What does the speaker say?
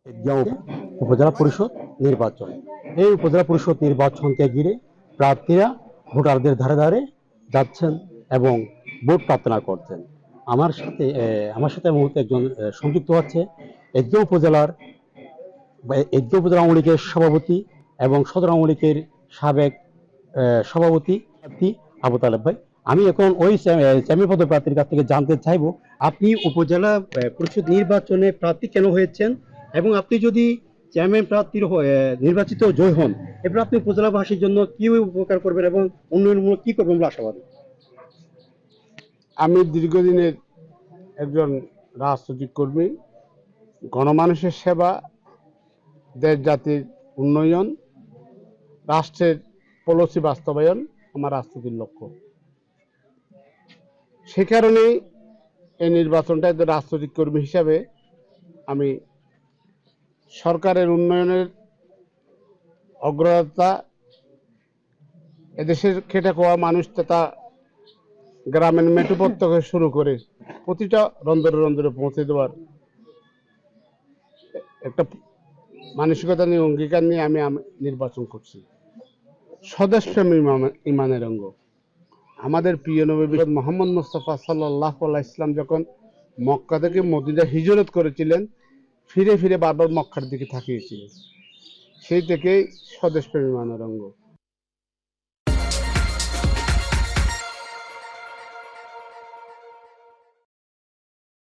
গাঁও উপজেলা পরিষদ নির্বাচন। এই উপজেলা পরিষদ নির্বাচনকে ঘিরে প্রার্থীরা ভোটারদের ধারে ধারে যাচ্ছেন এবং ভোট প্রার্থনা করছেন। আমার সাথে এই মুহূর্তে একজন সংযুক্ত হচ্ছে এগদা উপজেলার এগদা উপজেলা আওয়ামী লীগের সভাপতি এবং সদর আওয়ামী লীগের সাবেক সভাপতি আবু তালেব ভাই। আমি এখন ওই চেয়ারম্যান পদপ্রার্থীর কাছ থেকে জানতে চাইবো, আপনি উপজেলা পরিষদ নির্বাচনে প্রার্থী কেন হয়েছেন, এবং আপনি যদি চেয়ারম্যান প্রার্থীর নির্বাচিত জয় হন, এরপর আপনি উপজেলাবাসীর জন্য কি উপকার করবেন এবং উন্নয়নমূলক কি করবেন বলে আশাবাদী? আমি দীর্ঘদিনের একজন রাজনৈতিক কর্মী। গণমানুষের সেবা, দেশ জাতির উন্নয়ন, রাষ্ট্রের পলিসি বাস্তবায়ন আমার রাজনীতির লক্ষ্য। সে কারণেই এই নির্বাচনটা একজন রাজনৈতিক কর্মী হিসাবে আমি সরকারের উন্নয়নের অগ্রতা, এদেশের খেটে খাওয়া মানুষ তথা গ্রামের মেঠোপথ থেকে শুরু করে প্রতিটা রন্ধরে রন্ধরে পৌঁছে দেওয়ার একটা মানসিকতা নিয়ে, অঙ্গীকার নিয়ে আমি নির্বাচন করছি। স্বদেশপ্রেম ইমানের অঙ্গ। আমাদের প্রিয় নবী মোহাম্মদ মুস্তাফা সাল্লাল্লাহু আলাইহি ইসলাম যখন মক্কা থেকে মদিনা হিজরত করেছিলেন, ফিরে ফিরে বারবার মক্কার দিকে তাকিয়েছিলেন। সেই থেকেই স্বদেশপ্রেম ইমানের অঙ্গ।